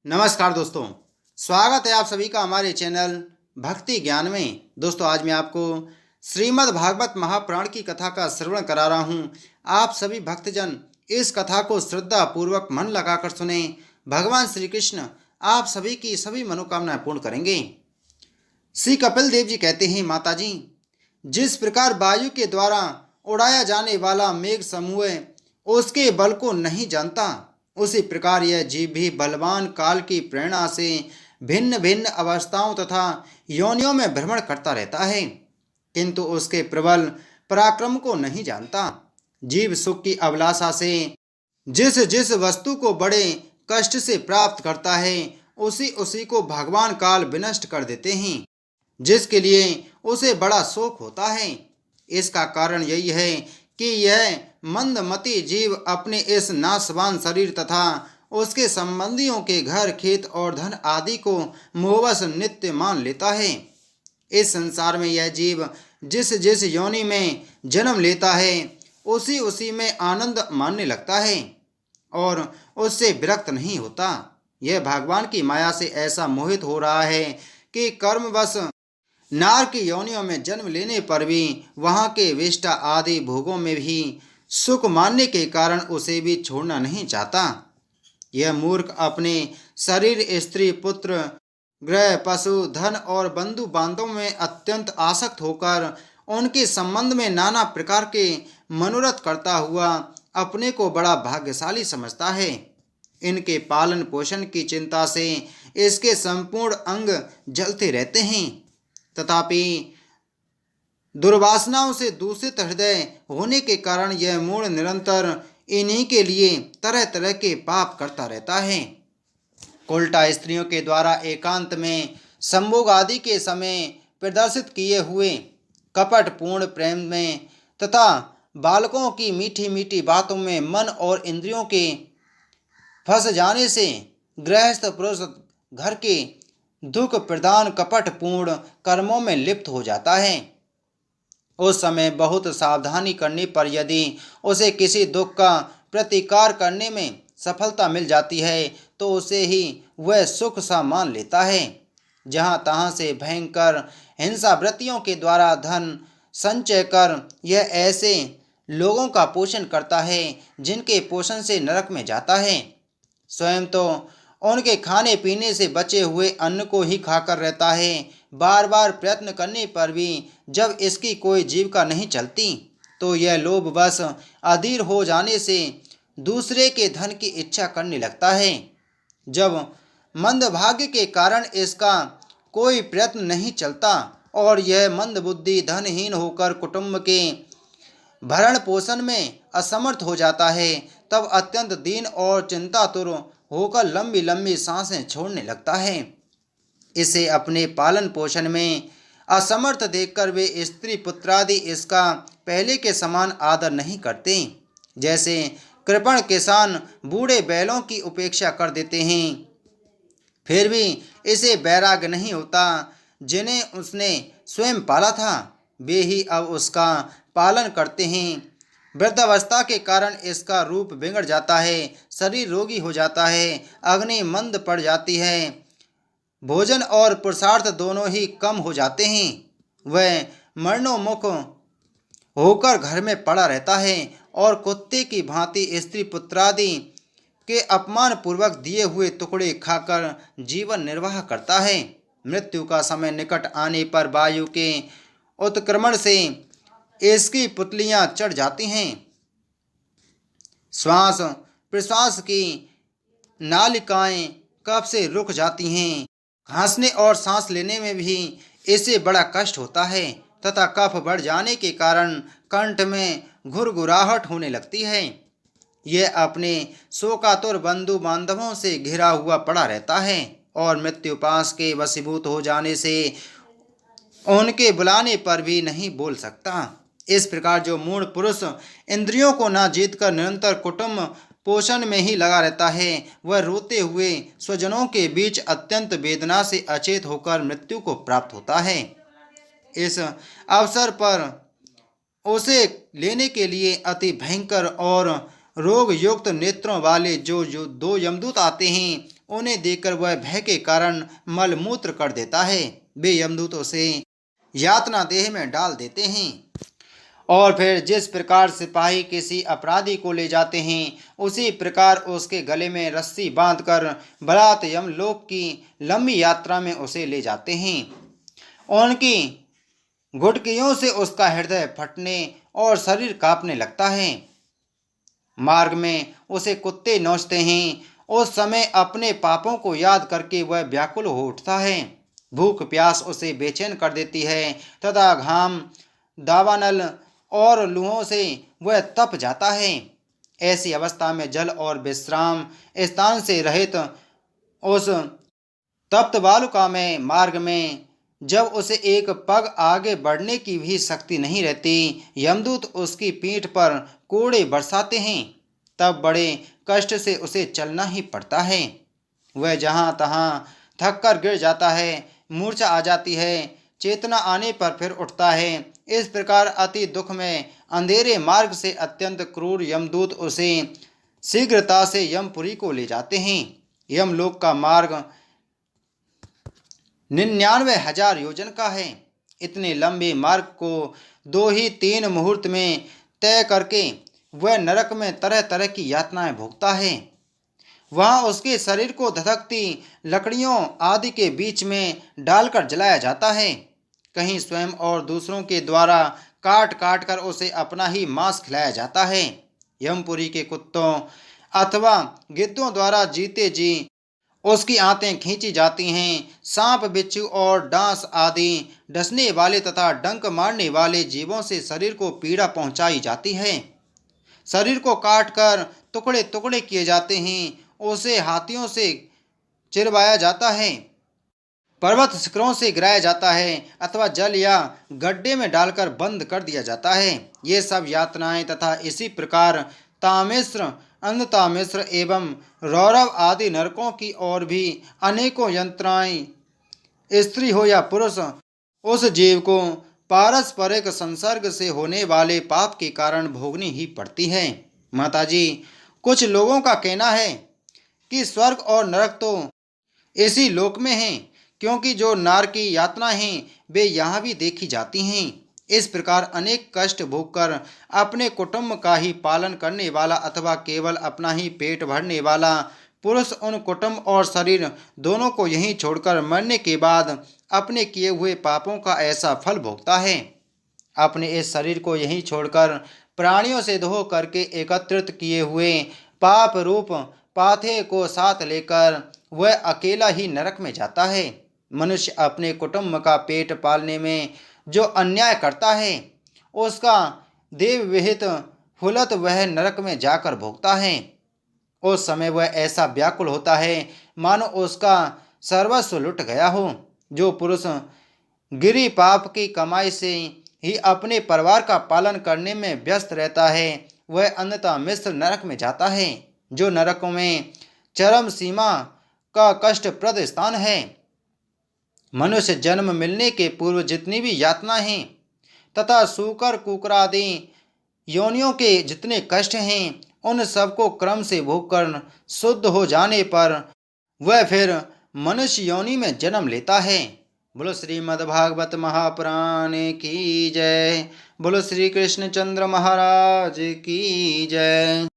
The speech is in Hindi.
नमस्कार दोस्तों, स्वागत है आप सभी का हमारे चैनल भक्ति ज्ञान में। दोस्तों, आज मैं आपको श्रीमद् भागवत महापुराण की कथा का श्रवण करा रहा हूँ। आप सभी भक्तजन इस कथा को श्रद्धा पूर्वक मन लगाकर सुने। भगवान श्री कृष्ण आप सभी की सभी मनोकामनाएं पूर्ण करेंगे। श्री कपिल देव जी कहते हैं, माता जी, जिस प्रकार वायु के द्वारा उड़ाया जाने वाला मेघ समूह उसके बल को नहीं जानता, उसी प्रकार यह जीव भी बलवान काल की प्रेरणा से भिन्न भिन्न अवस्थाओं तथा योनियों में भ्रमण करता रहता है, किंतु उसके प्रबल पराक्रम को नहीं जानता। जीव सुख की अभिलाषा से जिस जिस वस्तु को बड़े कष्ट से प्राप्त करता है, उसी उसी को भगवान काल विनष्ट कर देते हैं, जिसके लिए उसे बड़ा शोक होता है। इसका कारण यही है कि यह मंदमती जीव अपने इस नाशवान शरीर तथा उसके संबंधियों के घर खेत और धन आदि को मोहवश नित्य मान लेता है। इस संसार में यह जीव जिस जिस योनि में जन्म लेता है, उसी उसी में आनंद मानने लगता है और उससे विरक्त नहीं होता। यह भगवान की माया से ऐसा मोहित हो रहा है कि कर्मवश नार की योनियों में जन्म लेने पर भी वहाँ के विष्टा आदि भोगों में भी सुख मानने के कारण उसे भी छोड़ना नहीं चाहता। यह मूर्ख अपने शरीर, स्त्री, पुत्र, गृह, पशु, धन और बंधु बांधवों में अत्यंत आसक्त होकर उनके संबंध में नाना प्रकार के मनोरथ करता हुआ अपने को बड़ा भाग्यशाली समझता है। इनके पालन पोषण की चिंता से इसके संपूर्ण अंग जलते रहते हैं। तथापि दुर्वासनाओं से दूषित हृदय होने के कारण यह मूढ़ निरंतर इन्हीं के लिए तरह तरह के पाप करता रहता है। उल्टा स्त्रियों के द्वारा एकांत में संभोग आदि के समय प्रदर्शित किए हुए कपट पूर्ण प्रेम में तथा बालकों की मीठी मीठी बातों में मन और इंद्रियों के फंस जाने से गृहस्थ पुरुष घर के दुख प्रदान कपट पूर्ण कर्मों में लिप्त हो जाता है। उस समय बहुत सावधानी करने पर यदि उसे किसी दुख का प्रतिकार करने में सफलता मिल जाती है, तो उसे ही वह सुख सा मान लेता है। जहाँ तहाँ से भयंकर हिंसा वृत्तियों के द्वारा धन संचय कर यह ऐसे लोगों का पोषण करता है जिनके पोषण से नरक में जाता है। स्वयं तो उनके खाने पीने से बचे हुए अन्न को ही खाकर रहता है। बार बार प्रयत्न करने पर भी जब इसकी कोई जीविका नहीं चलती, तो यह लोभवश अधीर हो जाने से दूसरे के धन की इच्छा करने लगता है। जब मंदभाग्य के कारण इसका कोई प्रयत्न नहीं चलता और यह मंदबुद्धि धनहीन होकर कुटुंब के भरण पोषण में असमर्थ हो जाता है, तब अत्यंत दीन और चिंतातुर होकर लंबी लंबी सांसें छोड़ने लगता है। इसे अपने पालन पोषण में असमर्थ देखकर वे स्त्री पुत्रादि इसका पहले के समान आदर नहीं करते। जैसे कृपण किसान बूढ़े बैलों की उपेक्षा कर देते हैं, फिर भी इसे वैराग्य नहीं होता। जिन्हें उसने स्वयं पाला था, वे ही अब उसका पालन करते हैं। वृद्धावस्था के कारण इसका रूप बिगड़ जाता है, शरीर रोगी हो जाता है, अग्नि मंद पड़ जाती है, भोजन और पुरुषार्थ दोनों ही कम हो जाते हैं। वह मरणोन्मुख होकर घर में पड़ा रहता है और कुत्ते की भांति स्त्री पुत्रादि के अपमान पूर्वक दिए हुए टुकड़े खाकर जीवन निर्वाह करता है। मृत्यु का समय निकट आने पर वायु के उत्क्रमण से इसकी पुतलियां चढ़ जाती हैं। श्वास प्रश्वास की नालिकाएं कफ से रुक जाती हैं। खांसने और सांस लेने में भी इसे बड़ा कष्ट होता है तथा कफ बढ़ जाने के कारण कंठ में घुरघुराहट होने लगती है। यह अपने शोकातुर बंधु बांधवों से घिरा हुआ पड़ा रहता है और मृत्युपाश के वशीभूत हो जाने से उनके बुलाने पर भी नहीं बोल सकता। इस प्रकार जो मूढ़ पुरुष इंद्रियों को ना जीतकर निरंतर कुटुंब पोषण में ही लगा रहता है, वह रोते हुए स्वजनों के बीच अत्यंत वेदना से अचेत होकर मृत्यु को प्राप्त होता है। इस अवसर पर उसे लेने के लिए अति भयंकर और रोग युक्त नेत्रों वाले जो दो यमदूत आते हैं, उन्हें देखकर वह भय के कारण मलमूत्र कर देता है। वे यमदूत उसे यातना देह में डाल देते हैं और फिर जिस प्रकार सिपाही किसी अपराधी को ले जाते हैं उसी प्रकार उसके गले में रस्सी बांधकर बरात यमलोक की लंबी यात्रा में उसे ले जाते हैं। उनकी घुटकियों से उसका हृदय फटने और शरीर कांपने लगता है। मार्ग में उसे कुत्ते नोचते हैं। उस समय अपने पापों को याद करके वह व्याकुल हो उठता है। भूख प्यास उसे बेचैन कर देती है तथा घाम दावानल और लूहों से वह तप जाता है। ऐसी अवस्था में जल और विश्राम स्थान से रहित उस तप्त बालुका में मार्ग में जब उसे एक पग आगे बढ़ने की भी शक्ति नहीं रहती, यमदूत उसकी पीठ पर कोड़े बरसाते हैं। तब बड़े कष्ट से उसे चलना ही पड़ता है। वह जहाँ तहाँ थक कर गिर जाता है, मूर्छा आ जाती है, चेतना आने पर फिर उठता है। इस प्रकार अति दुख में अंधेरे मार्ग से अत्यंत क्रूर यमदूत उसे शीघ्रता से यमपुरी को ले जाते हैं। यमलोक का मार्ग 99,000 योजन का है। इतने लंबे मार्ग को 2 ही 3 मुहूर्त में तय करके वह नरक में तरह तरह की यातनाएं भोगता है। वहां उसके शरीर को धधकती लकड़ियों आदि के बीच में डालकर जलाया जाता है। कहीं स्वयं और दूसरों के द्वारा काट काट कर उसे अपना ही मांस खिलाया जाता है। यमपुरी के कुत्तों अथवा गिद्धों द्वारा जीते जी उसकी आंतें खींची जाती हैं। सांप बिच्छू और डांस आदि डसने वाले तथा डंक मारने वाले जीवों से शरीर को पीड़ा पहुंचाई जाती है। शरीर को काटकर टुकड़े टुकड़े किए जाते हैं। उसे हाथियों से चिरवाया जाता है, पर्वत शिखरों से गिराया जाता है अथवा जल या गड्ढे में डालकर बंद कर दिया जाता है। ये सब यातनाएं तथा इसी प्रकार तामिश्र अंधतामिश्र एवं रौरव आदि नरकों की और भी अनेकों यंत्राएं स्त्री हो या पुरुष उस जीव को पारस्परिक संसर्ग से होने वाले पाप के कारण भोगनी ही पड़ती है। माताजी, कुछ लोगों का कहना है कि स्वर्ग और नरक तो इसी लोक में हैं, क्योंकि जो नार की यातना हैं वे यहाँ भी देखी जाती हैं। इस प्रकार अनेक कष्ट भोगकर अपने कुटुंब का ही पालन करने वाला अथवा केवल अपना ही पेट भरने वाला पुरुष उन कुटुंब और शरीर दोनों को यहीं छोड़कर मरने के बाद अपने किए हुए पापों का ऐसा फल भोगता है। अपने इस शरीर को यहीं छोड़कर प्राणियों से धो करके एकत्रित किए हुए पाप रूप पाथे को साथ लेकर वह अकेला ही नरक में जाता है। मनुष्य अपने कुटुंब का पेट पालने में जो अन्याय करता है उसका देव विहित फुलत वह नरक में जाकर भोगता है। उस समय वह ऐसा व्याकुल होता है मानो उसका सर्वस्व लुट गया हो। जो पुरुष गिरी पाप की कमाई से ही अपने परिवार का पालन करने में व्यस्त रहता है वह अंधता मिश्र नरक में जाता है, जो नरकों में चरम सीमा का कष्टप्रद स्थान है। मनुष्य जन्म मिलने के पूर्व जितनी भी यातनाएं हैं तथा सूकर कुकरादि योनियों के जितने कष्ट हैं उन सबको क्रम से भोग कर शुद्ध हो जाने पर वह फिर मनुष्य योनि में जन्म लेता है। बोलो श्रीमद्भागवत महापुराण की जय। बोलो श्री कृष्णचंद्र महाराज की जय।